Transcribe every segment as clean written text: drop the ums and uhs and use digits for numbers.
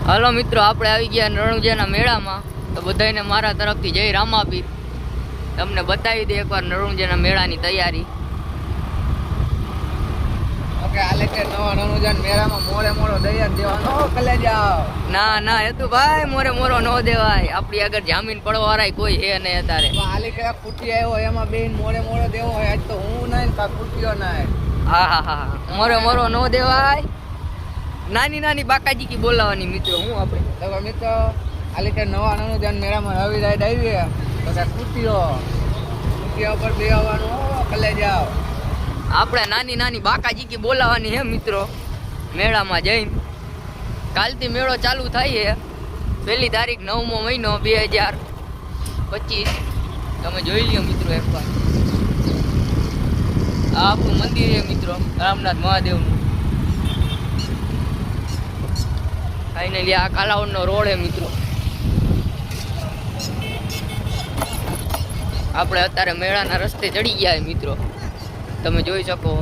હાલો મિત્રો, આપણે આવી ગયા નણુંજાના મેળામાં. તો બધાને મારા તરફથી જય રામાપીર. તમને બતાવી દે એકવાર નણુંજાના મેળાની તૈયારી. ઓકે, આલે કે નવા નણુંજાના મેળામાં મોરે મોરો દૈયાર દેવાનો કલે જાવ. ના એ તો ભાઈ મોરે મોરો ન દેવાય. આપણી આગળ જામીન પડવા વાળા કોઈ હે નહીં અત્યારે. આલે કે કુટી આવ્યો એમાં બેન મોરે મોરો દેવો હોય. આજ તો હું નહીં કા કુટીઓ નહીં. હા મોરે મોરો ન દેવાય. નાની નાની બાકાજી કી બોલાવાની મિત્રો. હું આપણે તો મિત્રો આલે કે નવા નણુંજાના મેળામાં નવી રાઈડ આવી તો કે કુટીઓ પર બેહવાનું કલે જાવ. આપણે નાની નાની બાકાજી કી બોલાવાની હે મિત્રો મેળામાં જઈને. કાલથી મેળો ચાલુ થાય છે. 1 તારીખ 9મો મહિનો 2025. તમે જોઈ લ્યો મિત્રો એકવાર. આ આપણું મંદિર છે મિત્રો, રામનાથ મહાદેવનું. ફાઇનલી આ કાલાવડનો રોડ છે મિત્રો. આપણે અત્યારે મેળાના રસ્તે ચડી ગયા મિત્રો. તમે જોઈ શકો.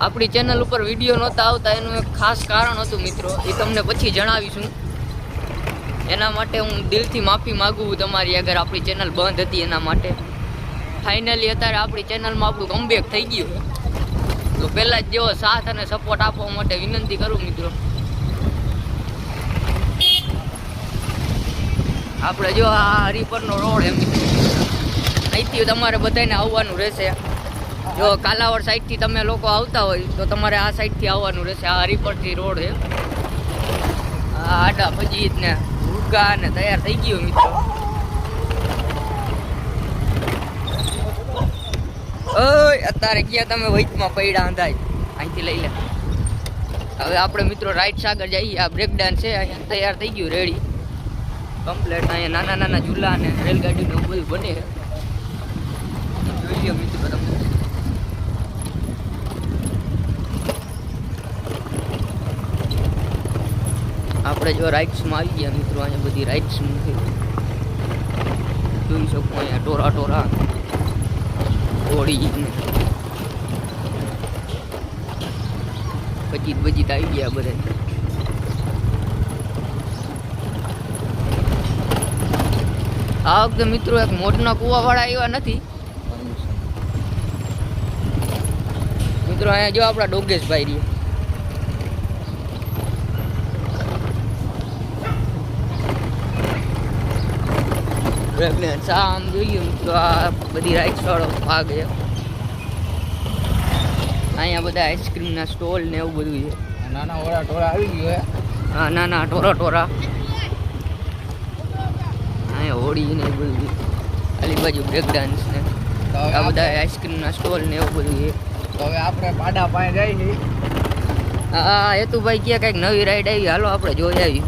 આપણી ચેનલ ઉપર વિડીયો નહોતા આવતા એનું એક ખાસ કારણ હતું મિત્રો. એ તમને પછી જણાવીશું. એના માટે હું દિલથી માફી માગું તમારી અગર આપણી ચેનલ બંધ હતી એના માટે. ફાઇનલી અત્યારે આપણી ચેનલમાં આપણું કમબેક થઈ ગયું. તો પહેલાં જ જેવો સાથ અને સપોર્ટ આપવા માટે વિનંતી કરું મિત્રો. આપણે જો આ હરિપરનો રોડ એમ અહીંથી તમારે બધાને આવવાનું રહેશે. જો કાલાવડ સાઈડથી તમે લોકો આવતા હોય તો તમારે આ સાઈડથી આવવાનું રહેશે. આ હરિપરથી રોડ છે. આ આડા ભજી ને ભૂગા ને તૈયાર થઈ ગયો મિત્રો. ઓય અત્યારે ક્યાં તમે વચમાં પૈડા અંધાય. અહીંથી લઈ લે. હવે આપણે મિત્રો રાઈટ સાગર જઈએ. આ બ્રેક ડાન્સ છે અહીંયા તૈયાર થઈ ગયું રેડી કમ્પ્લેટ. અહીંયા નાના ઝૂલા અને રેલગાડીનું બધું બને. જોઈ લો મિત્રો તમે. આપણે જો રાઇડ્સમાં આવી ગયા મિત્રો. અહીંયા બધી રાઇડ્સ જોઈ શકો. અહીંયા ટોરા ઘોડી બજીત આવી ગયા બધા. આ વખતે મિત્રો એક મોટના કુવાવાળા આવ્યા નથી મિત્રો. અહીંયા જો આપણા ડોગેશભાઈ રહ્યા. આમ જોઈએ મિત્રો. આ બધી રાઈડ વાળો ભાગ છે. અહીંયા બધા આઈસ્ક્રીમના સ્ટોલ ને એવું બધું છે. નાના ઓળા ટોરા આવી ગયો. હા નાના ટોરા અહીંયા હોળી ને એવું બધું. આલી બાજુ બ્રેક ડાન્સ ને આ બધા આઈસ્ક્રીમના સ્ટોલ ને એવું બધું છે. તો હવે આપણે પાડા પાસે જઈએ. હા હેતુભાઈ કે કંઈક નવી રાઈડ આવી, હાલો આપણે જોઈ આવી.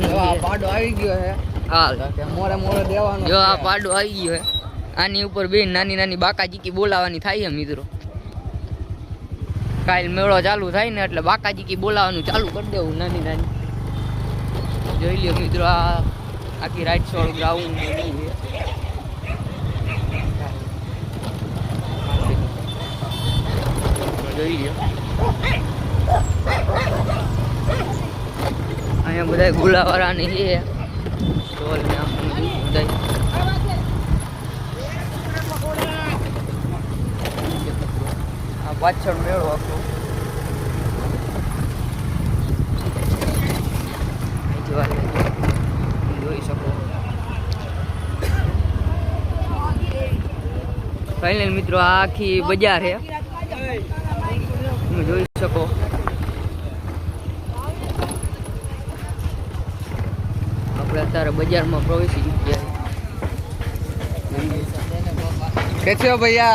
પાડો આવી ગયો છે. હાલ મોરે દેવાનો. જો આ પાડો આવી ગયો છે. આની ઉપર બેન નાની નાની બાકાજીકી બોલાવાની થાય છે મિત્રો. કાલ મેળો ચાલુ થાય ને એટલે બાકાજીકી બોલાવાનું ચાલુ કરી દેવું નાની નાની. જોઈ લ્યો મિત્રો. આ આખી રાઈટ વાળું ગ્રાઉન્ડ જોઈ લ્યો. અહીંયા બધા ગુલાવાળાની છે સ્ટોલ ને બધા. આ પાછળ મેળો આખો જોઈ શકો. ફાઇનલ મિત્રો આ આખી બજાર છે તમે જોઈ શકો. આપણે અત્યારે બજારમાં પ્રવેશી ગયા. कैसे हो भैया?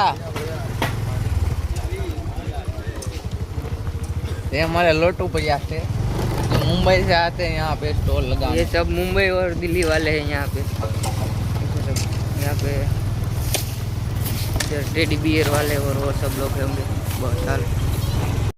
ये हमारे लोटू भैया थे जो मुंबई से आते हैं यहाँ पे स्टॉल लगा. ये सब मुंबई और दिल्ली वाले हैं यहाँ पे. यहाँ पे टेडी बियर वाले और वो सब लोग होंगे बहुत साल.